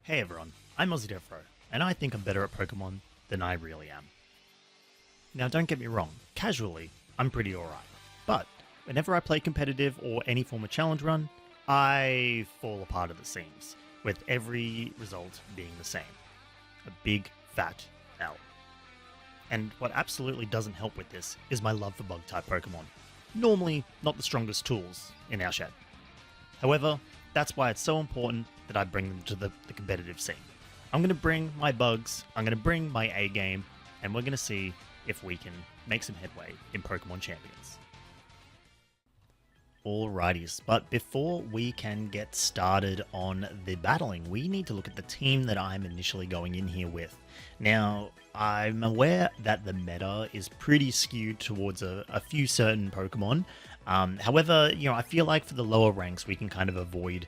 Hey everyone, I'm AussieDevFro, and I think I'm better at Pokemon than I really am. Now don't get me wrong, casually, I'm pretty alright, but whenever I play competitive or any form of challenge run, I fall apart at the seams, with every result being the same. A big, fat L. And what absolutely doesn't help with this is my love for bug-type Pokemon. Normally, not the strongest tools in our shed. However, that's why it's so important that I bring them to the competitive scene. I'm going to bring my bugs, I'm going to bring my A game, and we're going to see if we can make some headway in Pokemon Champions. Alrighties, but before we can get started on the battling, we need to look at the team that I'm initially going in here with. Now, I'm aware that the meta is pretty skewed towards a few certain Pokemon. However, I feel like for the lower ranks, we can kind of avoid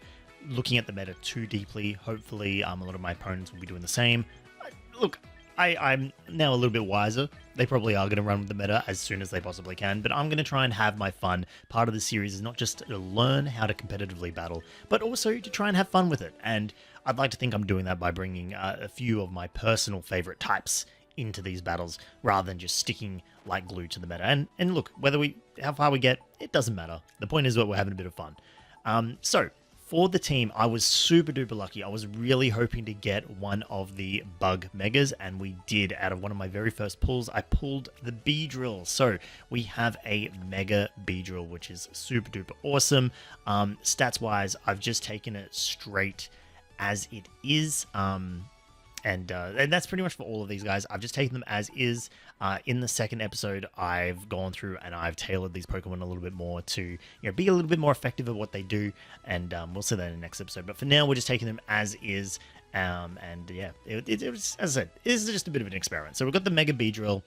looking at the meta too deeply. Hopefully, a lot of my opponents will be doing the same. Look, I'm now a little bit wiser. They probably are going to run with the meta as soon as they possibly can, but I'm going to try and have my fun. Part of the series is not just to learn how to competitively battle, but also to try and have fun with it. And I'd like to think I'm doing that by bringing a few of my personal favorite types into these battles, rather than just sticking like glue to the meta. And look, how far we get, it doesn't matter. The point is that we're having a bit of fun. So, for the team, I was super duper lucky. I was really hoping to get one of the bug megas, and we did. Out of one of my very first pulls, I pulled the Beedrill. So we have a mega Beedrill, which is super duper awesome. Stats wise, I've just taken it straight as it is. And that's pretty much for all of these guys. I've just taken them as is. In the second episode, I've gone through and I've tailored these Pokemon a little bit more to be a little bit more effective at what they do, and we'll see that in the next episode. But for now, we're just taking them as is, and yeah, it was, as I said, it is just a bit of an experiment. So we've got the Mega Beedrill.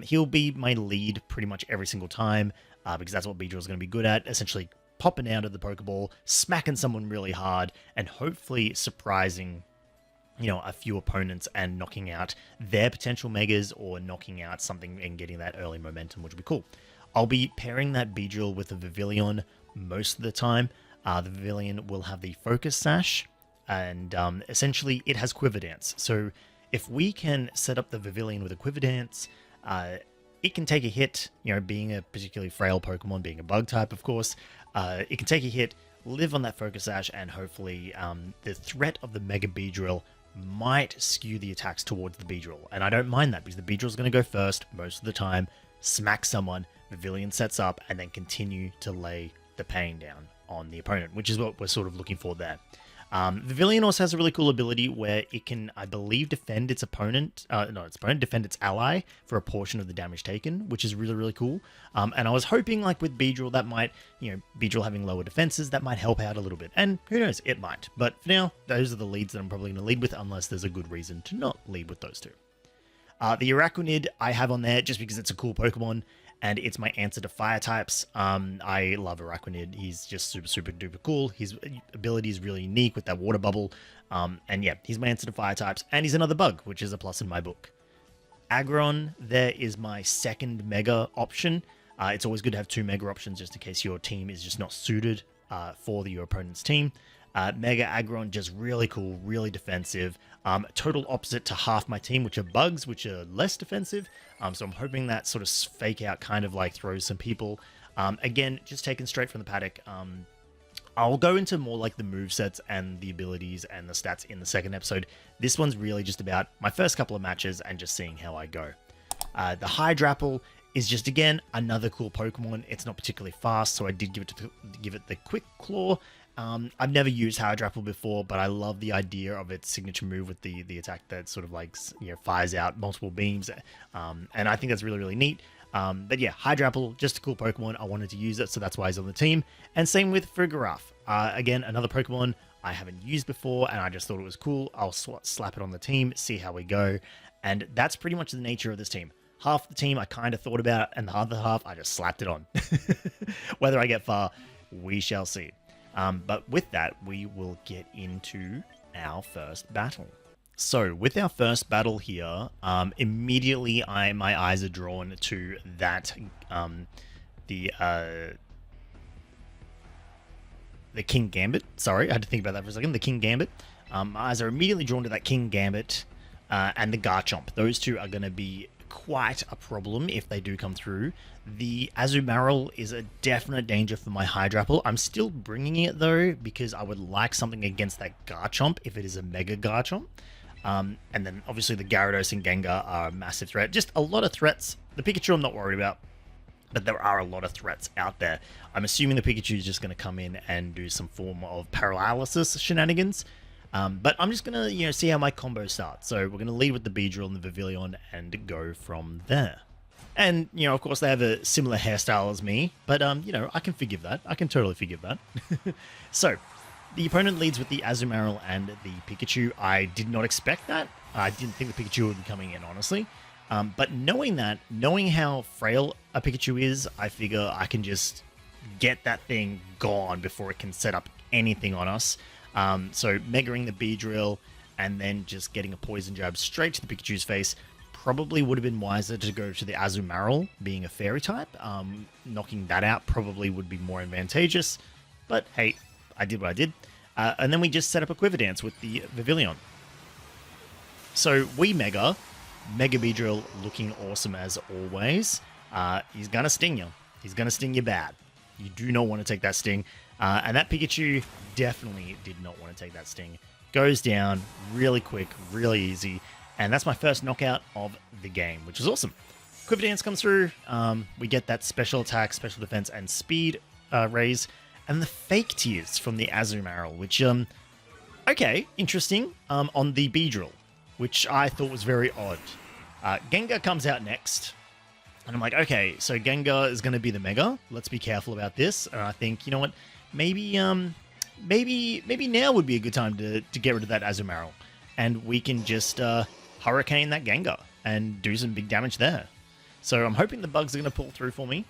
He'll be my lead pretty much every single time, because that's what Beedrill is going to be good at, essentially popping out of the Pokeball, smacking someone really hard, and hopefully surprising a few opponents and knocking out their potential megas, or knocking out something and getting that early momentum, which would be cool. I'll be pairing that Beedrill with a Vivillon most of the time. The Vivillon will have the Focus Sash, and essentially it has Quiver Dance. So if we can set up the Vivillon with a Quiver Dance, it can take a hit, being a particularly frail Pokemon, being a bug type, of course. It can take a hit, live on that Focus Sash, and hopefully the threat of the Mega Beedrill might skew the attacks towards the Beedrill. And I don't mind that, because the Beedrill's going to go first most of the time, smack someone, Vivillon sets up, and then continue to lay the pain down on the opponent, which is what we're sort of looking for there. Vivillon also has a really cool ability where it can, I believe, defend its opponent, defend its ally for a portion of the damage taken, which is really, really cool. And I was hoping, like with Beedrill, that might, Beedrill having lower defenses, that might help out a little bit. And who knows, it might. But for now, those are the leads that I'm probably going to lead with, unless there's a good reason to not lead with those two. The Araquanid I have on there just because it's a cool Pokemon, and it's my answer to fire types. I love Araquanid. He's just super, super duper cool. His ability is really unique with that water bubble. And yeah, he's my answer to fire types. And he's another bug, which is a plus in my book. Aggron, there is my second mega option. It's always good to have two mega options, just in case your team is just not suited for your opponent's team. Mega Aggron, just really cool, really defensive. Total opposite to half my team, which are bugs, which are less defensive. So I'm hoping that sort of fake out kind of like throws some people. Again, just taken straight from the paddock. I'll go into more like the movesets and the abilities and the stats in the second episode. This one's really just about my first couple of matches and just seeing how I go. The Hydrapple is just, again, another cool Pokemon. It's not particularly fast, so I did give it the Quick Claw. I've never used Hydrapple before, but I love the idea of its signature move with the attack that sort of like fires out multiple beams, and I think that's really, really neat. But yeah, Hydrapple, just a cool Pokemon. I wanted to use it, so that's why he's on the team. And same with Frigoraph. Again, another Pokemon I haven't used before, and I just thought it was cool. I'll slap it on the team, see how we go, and that's pretty much the nature of this team. Half the team I kind of thought about, and the other half I just slapped it on. Whether I get far, we shall see. But with that, we will get into our first battle. So with our first battle here, immediately my eyes are drawn to that, the King Gambit. Sorry, I had to think about that for a second. The King Gambit. My eyes are immediately drawn to that King Gambit and the Garchomp. Those two are going to be quite a problem if they do come through. The Azumarill is a definite danger for my Hydrapple. I'm still bringing it though because I would like something against that Garchomp if it is a Mega Garchomp. And then obviously the Gyarados and Gengar are a massive threat. Just a lot of threats. The Pikachu I'm not worried about, but there are a lot of threats out there. I'm assuming the Pikachu is just going to come in and do some form of paralysis shenanigans. But I'm just going to, see how my combo starts. So we're going to lead with the Beedrill and the Vivillon and go from there. And, of course they have a similar hairstyle as me, but, I can forgive that. I can totally forgive that. So, the opponent leads with the Azumarill and the Pikachu. I did not expect that. I didn't think the Pikachu would be coming in, honestly. But knowing how frail a Pikachu is, I figure I can just get that thing gone before it can set up anything on us. So Megaing the Beedrill and then just getting a Poison Jab straight to the Pikachu's face probably would have been wiser to go to the Azumarill, being a Fairy type. Knocking that out probably would be more advantageous. But hey, I did what I did. And then we just set up a Quiver Dance with the Vivillon. So we Mega Beedrill looking awesome as always. He's going to sting you. He's going to sting you bad. You do not want to take that sting. And that Pikachu definitely did not want to take that sting. Goes down really quick, really easy. And that's my first knockout of the game, which is awesome. Quiver Dance comes through. We get that special attack, special defense, and speed raise. And the fake tears from the Azumarill, which, okay, interesting, on the Beedrill, which I thought was very odd. Gengar comes out next. And I'm like, okay, so Gengar is going to be the Mega. Let's be careful about this. And I think, you know what, maybe now would be a good time to get rid of that Azumarill. And we can just Hurricane that Gengar and do some big damage there. So I'm hoping the bugs are going to pull through for me.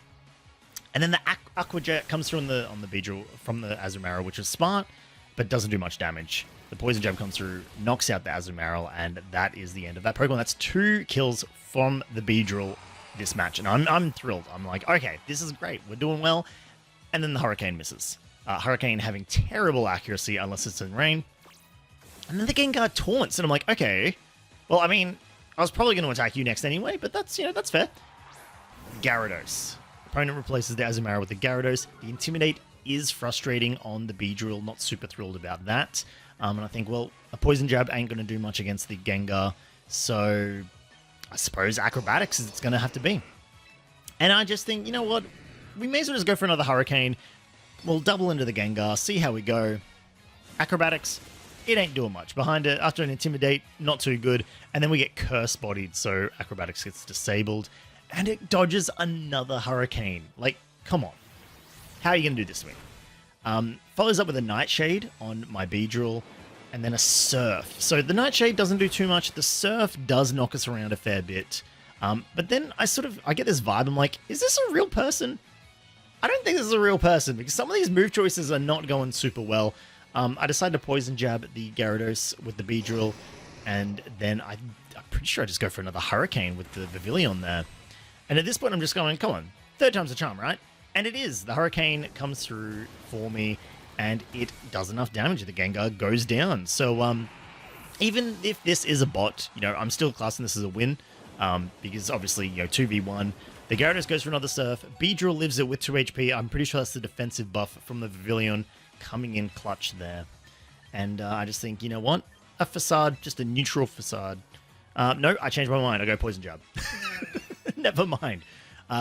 And then the Aqua Jet comes through on the Beedrill from the Azumarill, which is smart, but doesn't do much damage. The Poison Jab comes through, knocks out the Azumarill, and that is the end of that Pokemon. That's 2 kills from the Beedrill this match, and I'm thrilled. I'm like, okay, this is great. We're doing well. And then the Hurricane misses. Hurricane having terrible accuracy unless it's in rain. And then the Gengar taunts, and I'm like, okay. Well, I mean, I was probably going to attack you next anyway, but that's fair. Gyarados. Opponent replaces the Azumarill with the Gyarados. The Intimidate is frustrating on the Beedrill. Not super thrilled about that. And I think, well, a Poison Jab ain't going to do much against the Gengar. So I suppose Acrobatics is it's going to have to be. And I just think, you know what? We may as well just go for another Hurricane. We'll double into the Gengar, see how we go. Acrobatics, it ain't doing much. Behind it, after an Intimidate, not too good. And then we get Curse Bodied, so Acrobatics gets disabled. And it dodges another Hurricane. Like, come on. How are you going to do this to me? Follows up with a Nightshade on my Beedrill, and then a Surf. So the Nightshade doesn't do too much. The Surf does knock us around a fair bit. But then I get this vibe. I'm like, is this a real person? I don't think this is a real person, because some of these move choices are not going super well. I decided to Poison Jab the Gyarados with the Beedrill, and then I'm pretty sure I just go for another Hurricane with the Vivillon there. And at this point, I'm just going, come on, 3rd time's a charm, right? And it is. The Hurricane comes through for me, and it does enough damage. The Gengar goes down. So even if this is a bot, I'm still classing this as a win, because obviously, 2v1. The Gyarados goes for another Surf. Beedrill lives it with 2 HP. I'm pretty sure that's the defensive buff from the Vivillon coming in clutch there. And I just think, you know what? A Facade, just a neutral Facade. No, I changed my mind. I go Poison Jab. Never mind.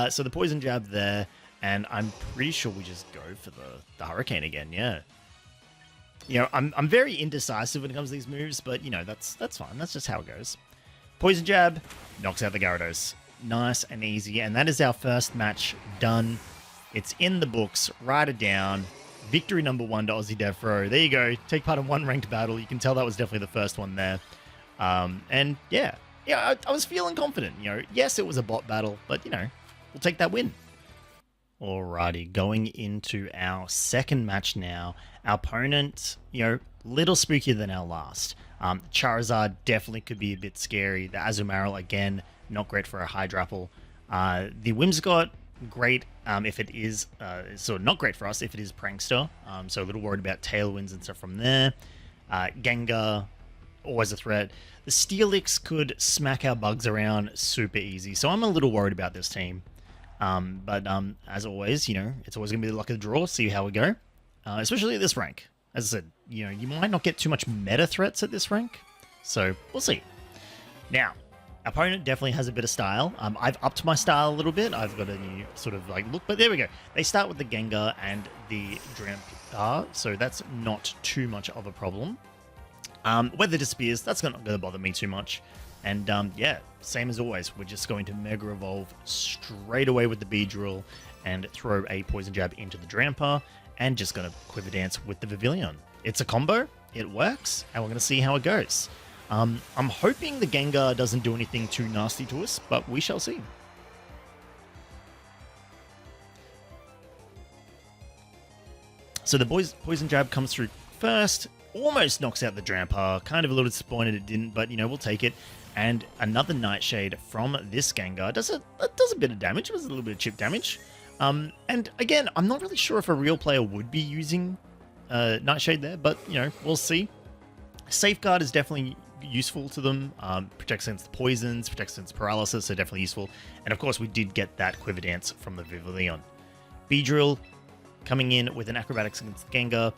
So the Poison Jab there, and I'm pretty sure we just go for the Hurricane again, yeah. I'm very indecisive when it comes to these moves, but, that's fine. That's just how it goes. Poison Jab knocks out the Gyarados. Nice and easy, and that is our first match done. It's in the books. Write it down. Victory number 1 to AussieDevFro. There you go. Take part in 1 ranked battle. You can tell that was definitely the first one there. And yeah, I was feeling confident. Yes, it was a bot battle, but we'll take that win. Alrighty, going into our second match now. Our opponent, little spookier than our last. Charizard definitely could be a bit scary. The Azumarill, again, not great for a Hydrapple. The Whimsicott, great if it is, sort of not great for us if it is Prankster. So a little worried about Tailwinds and stuff from there. Gengar, always a threat. The Steelix could smack our bugs around super easy, so I'm a little worried about this team. But as always, it's always going to be the luck of the draw, see how we go. Especially at this rank. As I said, you might not get too much meta threats at this rank, so we'll see. Now, opponent definitely has a bit of style. I've upped my style a little bit. I've got a new sort of look, but there we go. They start with the Gengar and the Drampa, so that's not too much of a problem. Weather disappears, that's not going to bother me too much. And yeah, same as always, we're just going to Mega Evolve straight away with the Beedrill and throw a Poison Jab into the Drampa and just going to Quiver Dance with the Pavilion. It's a combo, it works, and we're going to see how it goes. I'm hoping the Gengar doesn't do anything too nasty to us, but we shall see. So the Poison Jab comes through first, almost knocks out the Drampa. Kind of a little disappointed it didn't, but we'll take it. And another Nightshade from this Gengar does a bit of damage. It was a little bit of chip damage. And again, I'm not really sure if a real player would be using Nightshade there, but we'll see. Safeguard is definitely useful to them. Protects against poisons, protects against paralysis, so definitely useful. And of course, we did get that Quiver Dance from the Vivillon. Beedrill coming in with an Acrobatics against the Gengar.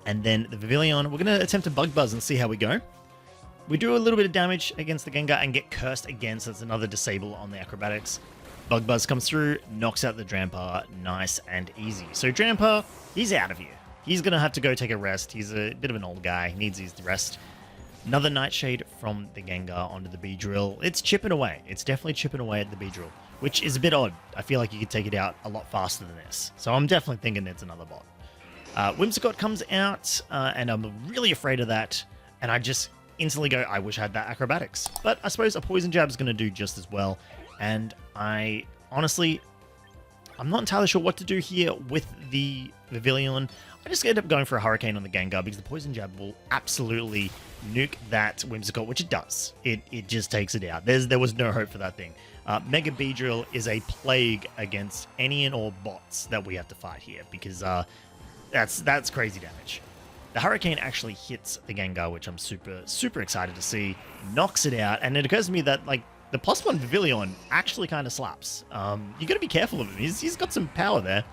And then the Vivillon, we're going to attempt to Bug Buzz and see how we go. We do a little bit of damage against the Gengar and get cursed again, so that's another disable on the Acrobatics. Bug Buzz comes through, knocks out the Drampa, nice and easy. So Drampa, he's out of here. He's going to have to go take a rest. He's a bit of an old guy, he needs his rest. Another Nightshade from the Gengar onto the Beedrill. It's chipping away. It's definitely chipping away at the Beedrill, which is a bit odd. I feel like you could take it out a lot faster than this. So I'm definitely thinking it's another bot. Whimsicott comes out, and I'm really afraid of that. And I just instantly go, I wish I had that Acrobatics. But I suppose a Poison Jab is going to do just as well. And I honestly, I'm not entirely sure what to do here with the Vivillon. I just end up going for a Hurricane on the Gengar because the Poison Jab will absolutely nuke that Whimsicott, which it does. It just takes it out. There was no hope for that thing. Mega Beedrill is a plague against any and all bots that we have to fight here because that's crazy damage. The Hurricane actually hits the Gengar, which I'm super excited to see. Knocks it out, and it occurs to me that the +1 Vivillon actually kind of slaps. You got to be careful of him. He's got some power there.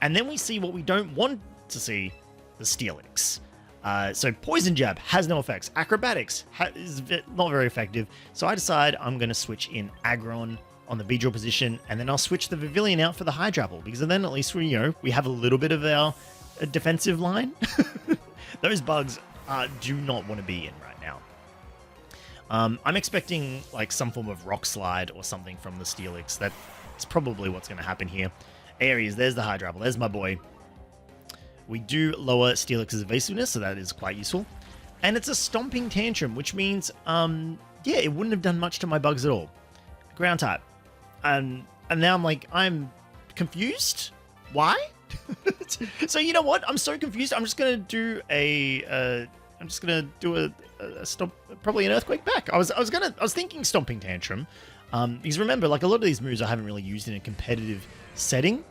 And then we see what we don't want to see, the Steelix. So Poison Jab has no effects. Acrobatics is not very effective. So I decide I'm going to switch in Aggron on the Beedrill position, and then I'll switch the Vivillon out for the Hydrapple, because then at least we have a little bit of our defensive line. Those bugs do not want to be in right now. I'm expecting some form of Rock Slide or something from the Steelix. That's probably what's going to happen here. Aries, there's the Hydrapple. There's my boy. We do lower Steelix's evasiveness, so that is quite useful. And it's a Stomping Tantrum, which means, yeah, it wouldn't have done much to my bugs at all. Ground type. And now I'm confused. Why? So you know what? I'm so confused. I'm just gonna do a stomp, probably an Earthquake back. I was thinking Stomping Tantrum, because remember, a lot of these moves I haven't really used in a competitive setting.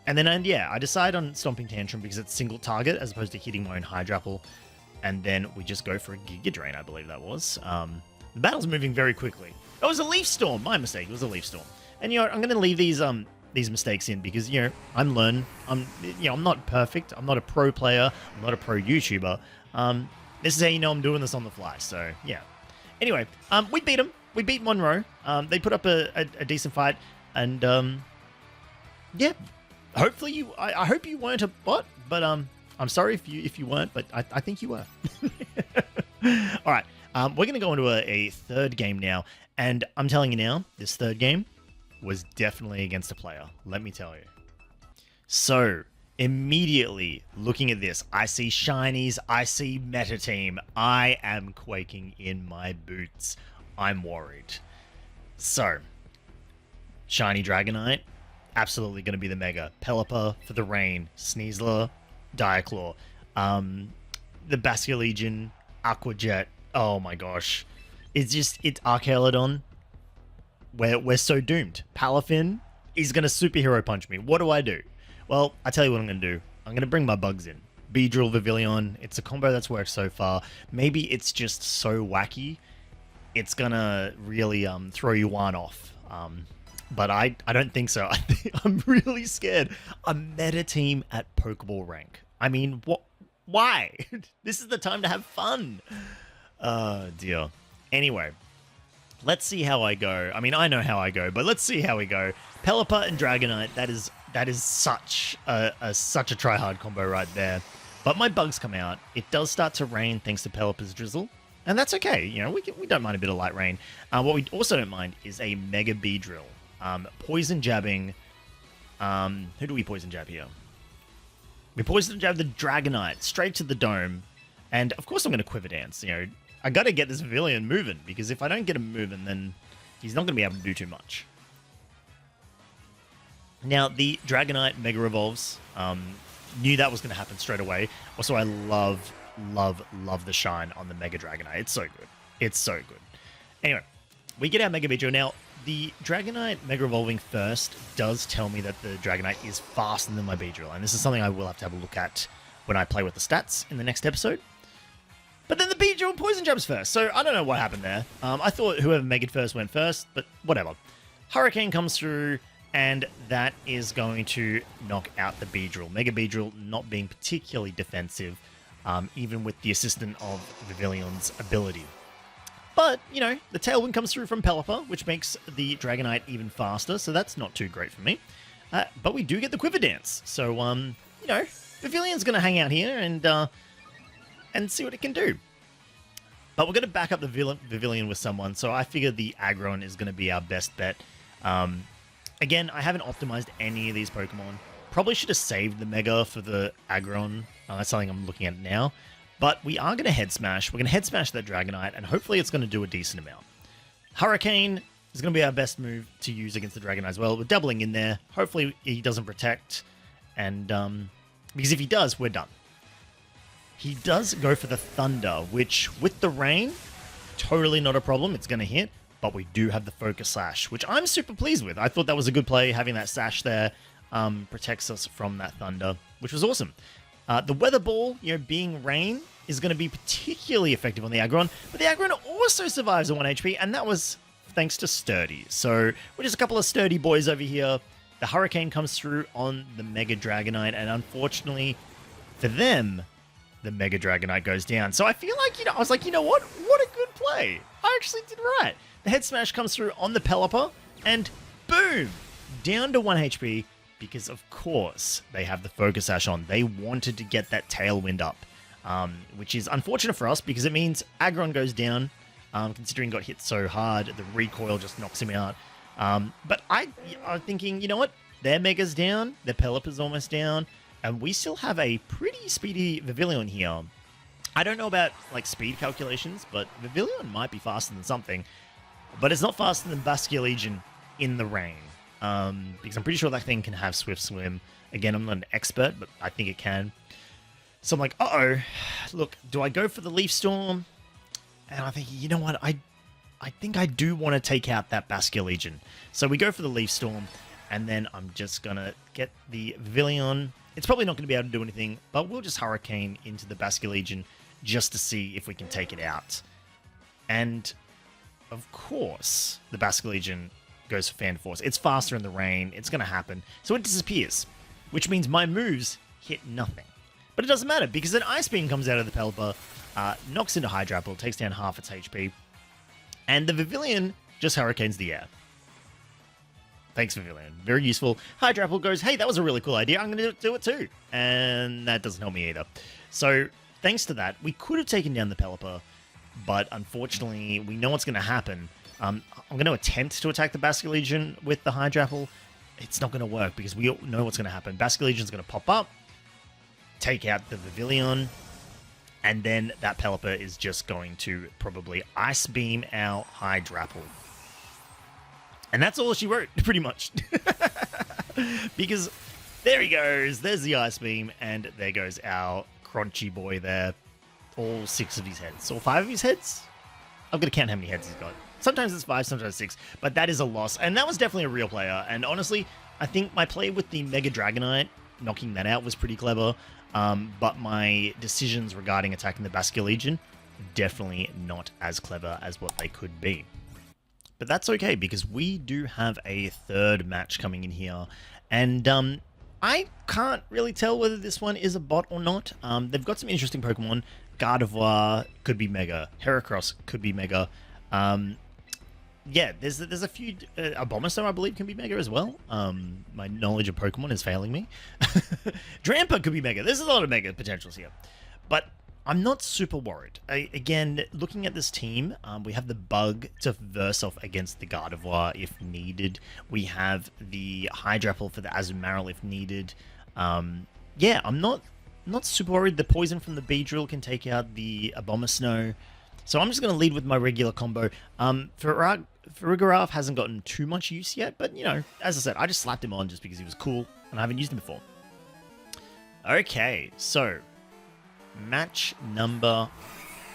And then I decide on Stomping Tantrum because it's single target as opposed to hitting my own Hydrapple, and then we just go for a Giga Drain. I believe that was. The battle's moving very quickly. Oh, it was a Leaf Storm. My mistake. It was a Leaf Storm. And I'm going to leave these mistakes in because I'm learning. I'm not perfect. I'm not a pro player. I'm not a pro YouTuber. This is how I'm doing this on the fly. So yeah. Anyway, we beat them. We beat Monroe. They put up a decent fight, and yeah. Hopefully I hope you weren't a bot, but I'm sorry if you weren't, but I think you were. All right, we're gonna go into a third game now, and I'm telling you now, this third game was definitely against a player. Let me tell you. So immediately looking at this, I see shinies, I see meta team. I am quaking in my boots. I'm worried. So shiny Dragonite. Absolutely going to be the Mega. Pelipper for the Rain. Sneasler. Diaclaw. The Basculegion. Aqua Jet. Oh my gosh. It's Archaeolodon. We're so doomed. Palafin is going to superhero punch me. What do I do? Well, I tell you what I'm going to do. I'm going to bring my bugs in. Beedrill Vivillon. It's a combo that's worked so far. Maybe it's just so wacky, it's gonna really throw you one off. But I don't think so. I'm really scared. A meta team at Pokeball rank. I mean, what? Why? This is the time to have fun. Oh dear. Anyway, let's see how I go. I mean, I know how I go, but let's see how we go. Pelipper and Dragonite. That is such a try-hard combo right there. But my bugs come out. It does start to rain thanks to Pelipper's drizzle. And that's okay. You know, we don't mind a bit of light rain. What we also don't mind is a Mega Beedrill. Poison jabbing. Who do we poison jab here? We poison jab the Dragonite straight to the dome. And of course I'm going to Quiver Dance. You know, I got to get this Vivillon moving, because if I don't get him moving, then he's not going to be able to do too much. Now, the Dragonite Mega Evolves. Knew that was going to happen straight away. Also, I love the shine on the Mega Dragonite. It's so good. It's so good. Anyway, we get our Mega Beedrill. Now, the Dragonite Mega Evolving first does tell me that the Dragonite is faster than my Beedrill, and this is something I will have to have a look at when I play with the stats in the next episode. But then the Beedrill Poison Jabs first, so I don't know what happened there. I thought whoever Mega'd first went first, but whatever. Hurricane comes through, and that is going to knock out the Beedrill. Mega Beedrill not being particularly defensive, even with the assistant of Vivillion's ability. But, you know, the Tailwind comes through from Pelipper, which makes the Dragonite even faster, so that's not too great for me. But we do get the Quiver Dance, so, you know, Vivillion's going to hang out here and see what it can do. But we're going to back up the Vivillon with someone, so I figure the Aggron is going to be our best bet. Again, I haven't optimized any of these Pokemon. Probably should have saved the Mega for the Aggron. That's something I'm looking at now. But we are going to Head Smash. We're going to Head Smash that Dragonite, and hopefully it's going to do a decent amount. Hurricane is going to be our best move to use against the Dragonite as well. We're doubling in there. Hopefully he doesn't protect. And because if he does, we're done. He does go for the Thunder, which with the rain, totally not a problem. It's going to hit. But we do have the Focus Sash, which I'm super pleased with. I thought that was a good play. Having that Sash there protects us from that Thunder, which was awesome. The Weather Ball, you know, being rain, is going to be particularly effective on the Aggron. But the Aggron also survives on 1 HP, and that was thanks to Sturdy. So we're just a couple of sturdy boys over here. The Hurricane comes through on the Mega Dragonite, and unfortunately for them, the Mega Dragonite goes down. So I feel like, you know, I was like, you know what? What a good play. I actually did right. The Head Smash comes through on the Pelipper, and boom! Down to 1 HP, because of course they have the Focus Sash on. They wanted to get that Tailwind up, which is unfortunate for us because it means Aggron goes down, considering he got hit so hard. The recoil just knocks him out. But I'm thinking, you know what? Their Mega's down, their Pelipper's almost down, and we still have a pretty speedy Vivillon here. I don't know about like speed calculations, but Vivillon might be faster than something. But it's not faster than Basculegion in the rain. Because I'm pretty sure that thing can have Swift Swim. Again, I'm not an expert, but I think it can. So I'm like, uh-oh. Look, do I go for the Leaf Storm? And I think, you know what? I think I do want to take out that Basculegion. So we go for the Leaf Storm, and then I'm just going to get the Vivillon. It's probably not going to be able to do anything, but we'll just Hurricane into the Basculegion just to see if we can take it out. And, of course, the Basculegion goes for Fan Force. It's faster in the rain. It's going to happen. So it disappears, which means my moves hit nothing. But it doesn't matter because an Ice Beam comes out of the Pelipper, knocks into Hydrapple, takes down half its HP, and the Vivillon just Hurricanes the air. Thanks, Vivillon. Very useful. Hydrapple goes, hey, that was a really cool idea. I'm going to do it too. And that doesn't help me either. So thanks to that, we could have taken down the Pelipper, but unfortunately, we know what's going to happen. I'm going to attempt to attack the Basculegion with the Hydrapple. It's not going to work because we all know what's going to happen. Basculegion's going to pop up, take out the Vivillon, and then that Pelipper is just going to probably Ice Beam our Hydrapple. And that's all she wrote, pretty much. Because there he goes. There's the Ice Beam, and there goes our crunchy boy there. All 6 of his heads. Or 5 of his heads? I've got to count how many heads he's got. Sometimes it's 5, sometimes 6. But that is a loss. And that was definitely a real player. And honestly, I think my play with the Mega Dragonite, knocking that out, was pretty clever. but my decisions regarding attacking the Baskia Legion, definitely not as clever as what they could be. But that's okay, because we do have a third match coming in here, and I can't really tell whether this one is a bot or not. They've got some interesting Pokemon. Gardevoir could be Mega. Heracross could be Mega. Yeah, there's a few... Abomasnow, I believe, can be Mega as well. My knowledge of Pokemon is failing me. Drampa could be Mega. There's a lot of Mega potentials here. But I'm not super worried. Again, looking at this team, we have the Bug to verse off against the Gardevoir if needed. We have the Hydrapple for the Azumarill if needed. Yeah, I'm not super worried. The Poison from the Beedrill can take out the Abomasnow. So I'm just going to lead with my regular combo. Farigiraf hasn't gotten too much use yet, but, you know, as I said, I just slapped him on just because he was cool, and I haven't used him before. Okay, so match number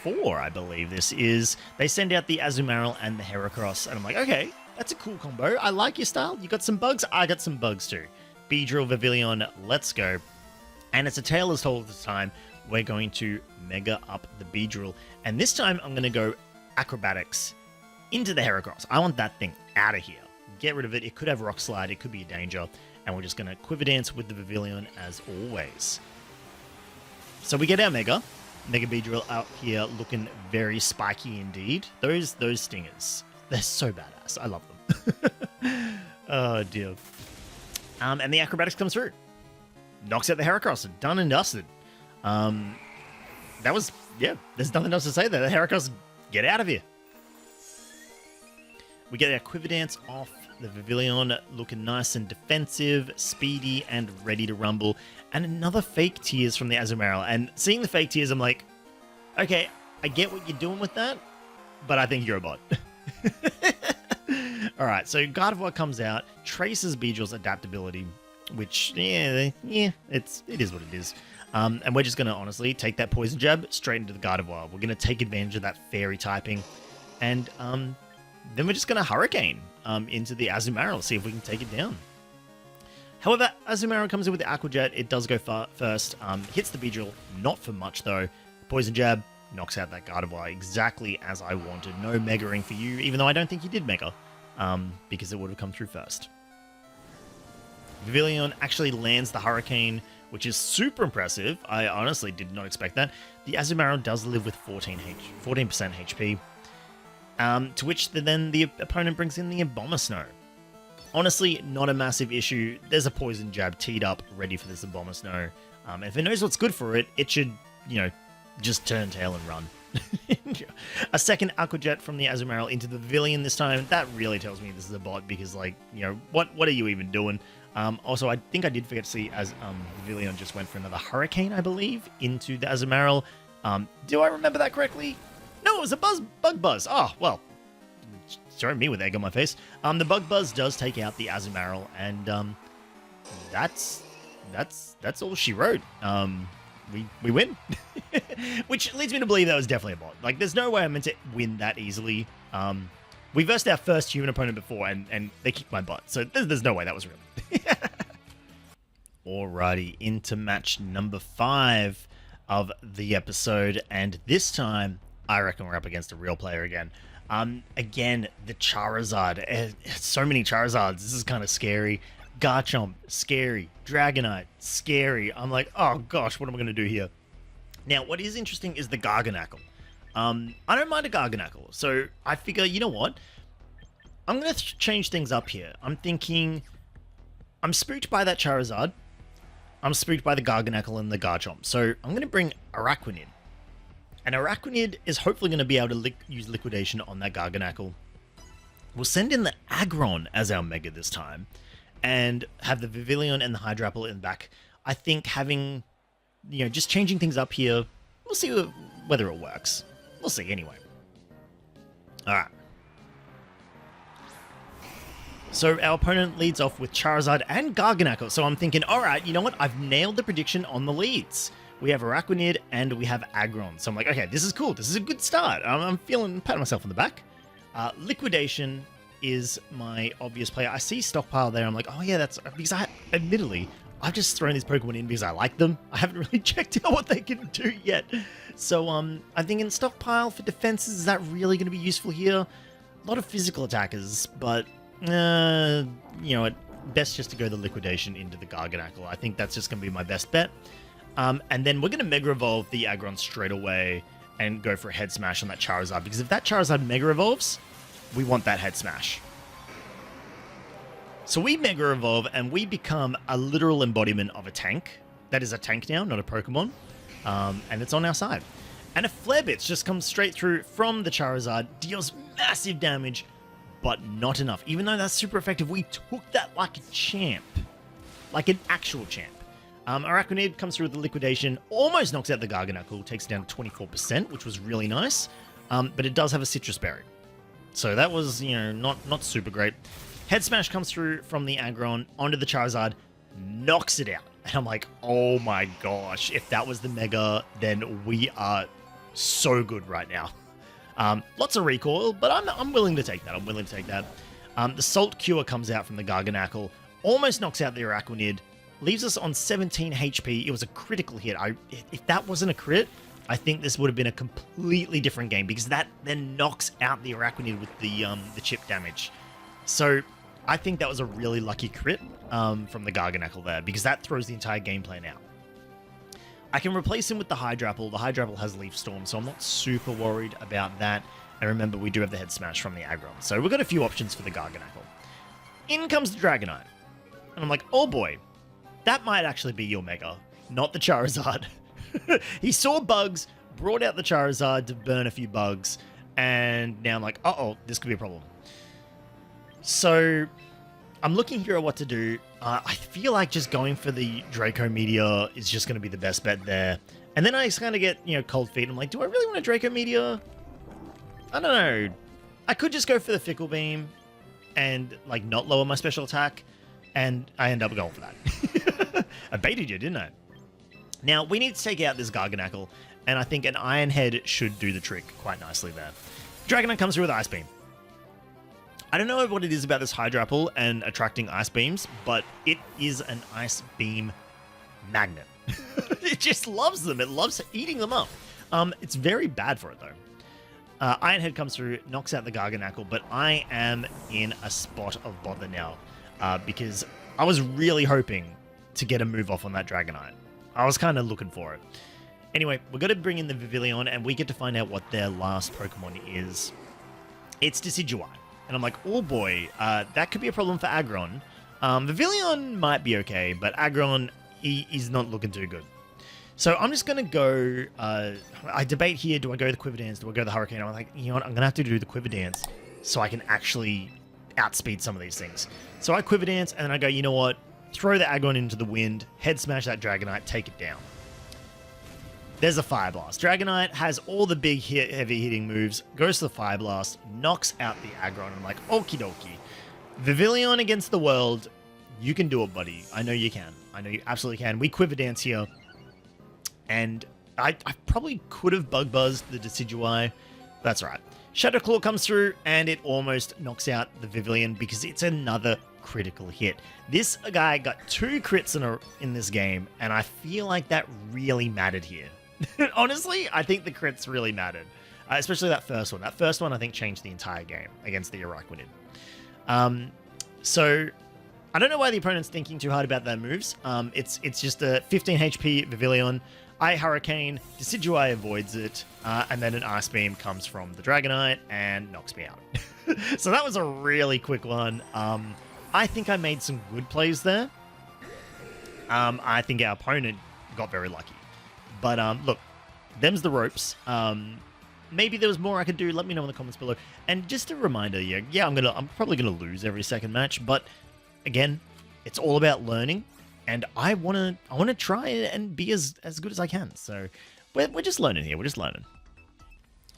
4, I believe this is. They send out the Azumarill and the Heracross, and I'm like, okay, that's a cool combo. I like your style. You got some bugs. I got some bugs too. Beedrill, Vivillon, let's go. And it's a tail as tall this time. We're going to Mega up the Beedrill. And this time, I'm going to go Acrobatics into the Heracross. I want that thing out of here. Get rid of it. It could have Rock Slide. It could be a danger. And we're just going to Quiver Dance with the Vivillon as always. So we get our Mega Beedrill out here looking very spiky indeed. Those stingers, they're so badass. I love them. Oh, dear. And the Acrobatics comes through. Knocks out the Heracross. Done and dusted. That was, yeah, there's nothing else to say there. The Heracross, get out of here. We get our Quiver Dance off. The Vivillon looking nice and defensive, speedy, and ready to rumble. And another fake Tears from the Azumarill. And seeing the fake Tears, I'm like, okay, I get what you're doing with that, but I think you're a bot. Alright, so Gardevoir comes out, traces Beedrill's adaptability, which, yeah, it is what it is. And we're just going to, honestly, take that Poison Jab straight into the Gardevoir. We're going to take advantage of that Fairy typing. And then we're just going to Hurricane into the Azumarill, see if we can take it down. However, Azumarill comes in with the Aqua Jet. It does go first. Hits the Beedrill, not for much, though. Poison Jab knocks out that Gardevoir exactly as I wanted. No Mega-ing for you, even though I don't think you did Mega, because it would have come through first. Vivillon actually lands the Hurricane, which is super impressive. I honestly did not expect that. The Azumarill does live with 14% HP. To which then the opponent brings in the Abomasnow. Honestly, not a massive issue. There's a Poison Jab teed up, ready for this Abomasnow. And if it knows what's good for it, it should, you know, just turn tail and run. A second Aqua Jet from the Azumarill into the Vivillon this time. That really tells me this is a bot, because, like, you know, what are you even doing? Also, I think I did forget to see as Vivillon just went for another Hurricane, I believe, into the Azumarill. Do I remember that correctly? No, it was a Bug Buzz. Oh, well, sorry, me with egg on my face. The Bug Buzz does take out the Azumarill, and that's all she wrote. We win. Which leads me to believe that was definitely a bot. Like, there's no way I'm meant to win that easily. We versed our first human opponent before, and they kicked my butt. So there's no way that was real. Alrighty, into match number 5 of the episode. And this time, I reckon we're up against a real player again. Again, the Charizard. So many Charizards. This is kind of scary. Garchomp, scary. Dragonite, scary. I'm like, oh gosh, what am I going to do here? Now, what is interesting is the Garganackle. I don't mind a Garganackle, so I figure, you know what? I'm going to change things up here. I'm thinking, I'm spooked by that Charizard. I'm spooked by the Garganackle and the Garchomp. So I'm going to bring Araquanid. And Araquanid is hopefully going to be able to use Liquidation on that Garganackle. We'll send in the Aggron as our Mega this time, and have the Vivillon and the Hydrapple in the back. I think having, you know, just changing things up here, we'll see whether it works. We'll see anyway. Alright. So our opponent leads off with Charizard and Garganackle. So I'm thinking, alright, you know what? I've nailed the prediction on the leads. We have Araquanid and we have Aggron. So I'm like, okay, this is cool. This is a good start. I'm patting myself on the back. Liquidation is my obvious play. I see Stockpile there. I'm like, oh yeah, that's because admittedly, I've just thrown these Pokemon in because I like them. I haven't really checked out what they can do yet. So I'm thinking stockpile for defenses, is that really going to be useful here? A lot of physical attackers, but you know what? Best just to go the Liquidation into the Garganacl. I think that's just going to be my best bet. And then we're going to Mega Evolve the Aggron straight away and go for a Head Smash on that Charizard, because if that Charizard Mega Evolves, we want that Head Smash. So we Mega Evolve and we become a literal embodiment of a tank. That is a tank now, not a Pokemon. And it's on our side. And a Flare Blitz just comes straight through from the Charizard, deals massive damage, but not enough. Even though that's super effective, we took that like a champ. Like an actual champ. Araquanid comes through with the Liquidation, almost knocks out the Garganacl, takes it down to 24%, which was really nice. But it does have a Citrus Berry. So that was, you know, not super great. Head Smash comes through from the Aggron onto the Charizard, knocks it out. And I'm like, oh my gosh, if that was the Mega, then we are so good right now. Lots of recoil, but I'm willing to take that. I'm willing to take that. The Salt Cure comes out from the Garganacl, almost knocks out the Araquanid, leaves us on 17 HP. It was a critical hit. If that wasn't a crit, I think this would have been a completely different game, because that then knocks out the Araquanid with the chip damage. So I think that was a really lucky crit from the Garganacl there, because that throws the entire game plan out. I can replace him with the Hydrapple. The Hydrapple has Leaf Storm, so I'm not super worried about that. And remember, we do have the Head Smash from the Aggron. So we've got a few options for the Garganacl. In comes the Dragonite. And I'm like, oh boy, that might actually be your Mega, not the Charizard. He saw bugs, brought out the Charizard to burn a few bugs, and now I'm like, uh-oh, this could be a problem. So I'm looking here at what to do. I feel like just going for the Draco Meteor is just going to be the best bet there. And then I just kind of get, you know, cold feet. I'm like, do I really want a Draco Meteor? I don't know. I could just go for the Fickle Beam and, like, not lower my special attack. And I end up going for that. I baited you, didn't I? Now, we need to take out this Garganacl. And I think an Iron Head should do the trick quite nicely there. Dragonite comes through with Ice Beam. I don't know what it is about this Hydrapple and attracting Ice Beams, but it is an Ice Beam magnet. It just loves them. It loves eating them up. It's very bad for it, though. Iron Head comes through, knocks out the Garganacl, but I am in a spot of bother now, because I was really hoping to get a move off on that Dragonite. I was kind of looking for it. Anyway, we're going to bring in the Vivillon, and we get to find out what their last Pokemon is. It's Decidueye. And I'm like, oh boy, that could be a problem for Aggron. Vivillon might be okay, but Aggron, he's not looking too good. So I'm just going to go... I debate here, do I go the Quiver Dance, do I go the Hurricane? I'm like, you know what, I'm going to have to do the Quiver Dance so I can actually outspeed some of these things. So I Quiver Dance, and then I go, you know what, throw the Aggron into the wind, Head Smash that Dragonite, take it down. There's a Fire Blast. Dragonite has all the big heavy hitting moves, goes to the Fire Blast, knocks out the Aggron. I'm like, okie dokie. Vivillon against the world. You can do it, buddy. I know you can. I know you absolutely can. We Quiver Dance here. And I probably could have Bug Buzzed the Decidueye. That's right. Shadow Claw comes through, and it almost knocks out the Vivillon because it's another critical hit. This guy got 2 crits in this game, and I feel like that really mattered here. Honestly, I think the crits really mattered. Especially that first one. That first one, I think, changed the entire game against the Araquanid. So, I don't know why the opponent's thinking too hard about their moves. It's just a 15 HP Vivillon. I Hurricane, Decidueye avoids it, and then an Ice Beam comes from the Dragonite and knocks me out. So that was a really quick one. I think I made some good plays there. I think our opponent got very lucky. But look, them's the ropes. Maybe there was more I could do. Let me know in the comments below. And just a reminder, yeah, I'm probably gonna lose every second match, but again, it's all about learning, and I wanna try and be as good as I can. So we're just learning here. We're just learning.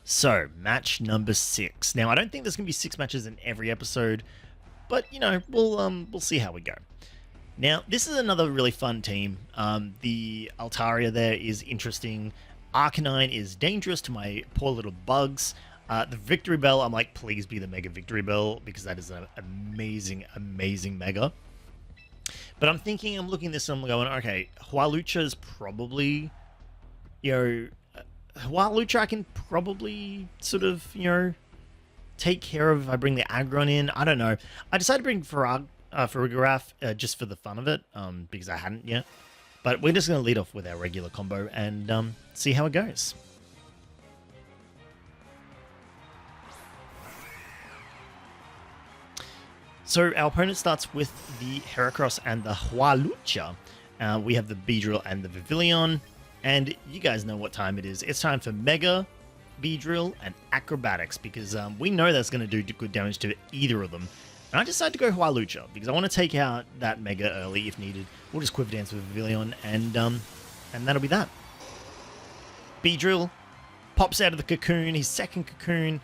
So match number 6. Now I don't think there's gonna be 6 matches in every episode, but you know we'll see how we go. Now, this is another really fun team. The Altaria there is interesting. Arcanine is dangerous to my poor little bugs. The Victory Bell, I'm like, please be the Mega Victory Bell, because that is an amazing, amazing Mega. But I'm looking at this and I'm going, okay, Hualucha is probably, you know, Hualucha I can probably sort of, take care of if I bring the Aggron in. I don't know. I decided to bring Farigiraf just for the fun of it, because I hadn't yet. But we're just going to lead off with our regular combo and see how it goes. So our opponent starts with the Heracross and the Hualucha. We have the Beedrill and the Vivillon. And you guys know what time it is. It's time for Mega, Beedrill, and Acrobatics, because we know that's going to do good damage to either of them. And I decided to go Hualucha because I want to take out that Mega early if needed. We'll just Quiver Dance with Vivillon, and that'll be that. Beedrill pops out of the cocoon, his second cocoon,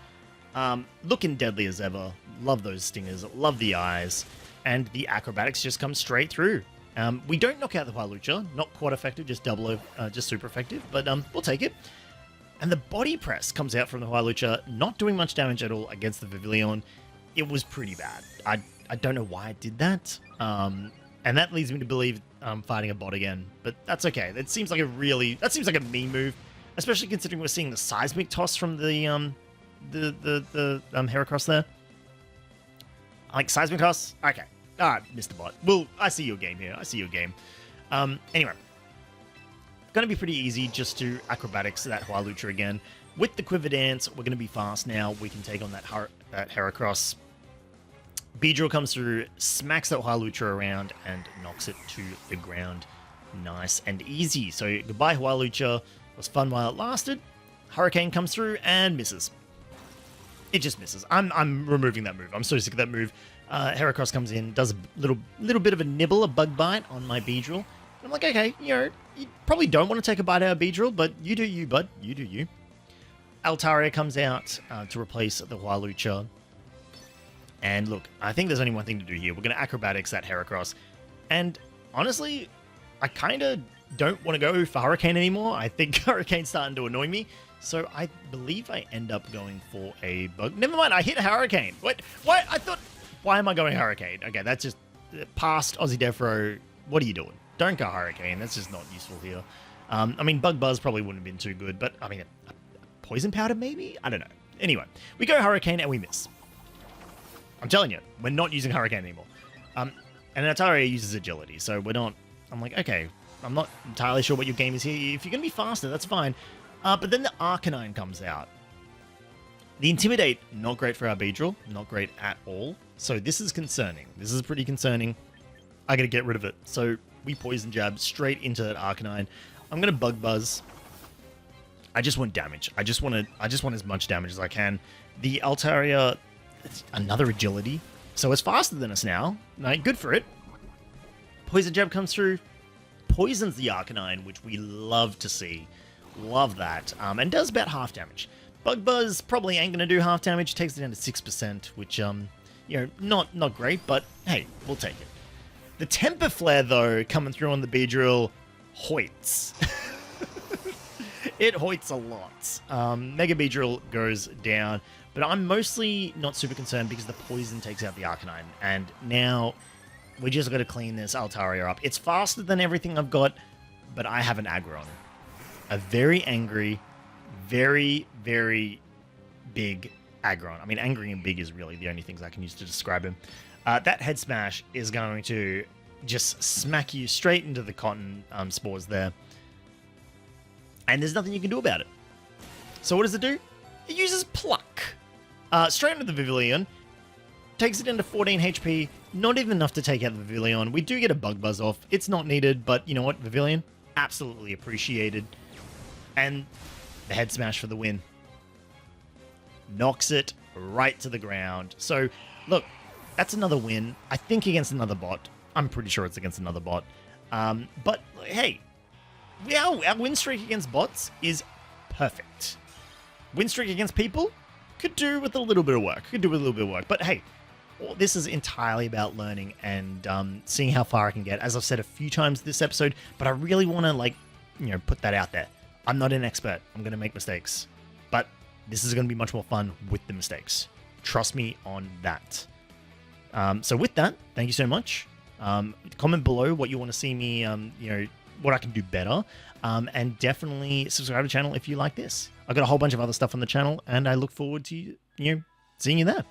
looking deadly as ever. Love those stingers, love the eyes, and the Acrobatics just come straight through. We don't knock out the Hualucha, not quite effective, just just super effective, but we'll take it. And the Body Press comes out from the Hualucha, not doing much damage at all against the Vivillon. It was pretty bad. I don't know why I did that, and that leads me to believe I'm fighting a bot again, but that's okay. That seems like a me move, especially considering we're seeing the Seismic Toss from the Heracross there. Like Seismic Toss? Okay. Alright, Mr. Bot. Well, I see your game here. I see your game. Anyway. Going to be pretty easy just to Acrobatics that Hualucha again. With the Quiver Dance, we're going to be fast now. We can take on that Heracross. Beedrill comes through, smacks that Hualucha around, and knocks it to the ground. Nice and easy. So goodbye Hualucha. It was fun while it lasted. Hurricane comes through and misses. It just misses. I'm removing that move. I'm so sick of that move. Heracross comes in, does a little bit of a nibble, a bug bite on my Beedrill. I'm like, okay, you probably don't want to take a bite out of Beedrill, but you do you, bud. You do you. Altaria comes out to replace the Hualucha. And look, I think there's only one thing to do here. We're going to Acrobatics that Heracross. And honestly, I kind of don't want to go for Hurricane anymore. I think Hurricane's starting to annoy me. So I believe I end up going for a bug. Never mind, I hit Hurricane. What? Why am I going Hurricane? Okay, that's just past AussieDevFro. What are you doing? Don't go Hurricane. That's just not useful here. I mean, Bug Buzz probably wouldn't have been too good, but I mean, a Poison Powder maybe? I don't know. Anyway, we go Hurricane and we miss. I'm telling you, we're not using Hurricane anymore. And Altaria uses Agility, so we're not... I'm like, okay, I'm not entirely sure what your game is here. If you're going to be faster, that's fine. But then the Arcanine comes out. The Intimidate, not great for our Beedrill. Not great at all. So this is concerning. This is pretty concerning. I got to get rid of it. So we Poison Jab straight into that Arcanine. I'm going to Bug Buzz. I just want damage. I just want as much damage as I can. The Altaria, another Agility. So it's faster than us now. Right, good for it. Poison Jab comes through. Poisons the Arcanine, which we love to see. Love that. And does about half damage. Bug Buzz probably ain't going to do half damage. Takes it down to 6%, which, not great, but hey, we'll take it. The Temper Flare, though, coming through on the Beedrill, hoits. It hoits a lot. Mega Beedrill goes down, but I'm mostly not super concerned because the Poison takes out the Arcanine, and now we just got to clean this Altaria up. It's faster than everything I've got, but I have an aggro on it. A very angry, very, very big Aggron. I mean, angry and big is really the only things I can use to describe him. That Head Smash is going to just smack you straight into the cotton spores there. And there's nothing you can do about it. So what does it do? It uses Pluck. Straight into the Vivillon. Takes it into 14 HP. Not even enough to take out the Vivillon. We do get a Bug Buzz off. It's not needed, but you know what, Vivillon? Absolutely appreciated. And the Head Smash for the win. Knocks it right to the ground. So, look, that's another win. I think against another bot. I'm pretty sure it's against another bot. But, hey, our win streak against bots is perfect. Win streak against people could do with a little bit of work. But, hey, this is entirely about learning and seeing how far I can get. As I've said a few times this episode, but I really want to, put that out there. I'm not an expert. I'm going to make mistakes. But this is going to be much more fun with the mistakes. Trust me on that. So with that, thank you so much. Comment below what you want to see me, what I can do better. And definitely subscribe to the channel if you like this. I've got a whole bunch of other stuff on the channel, and I look forward to seeing you there.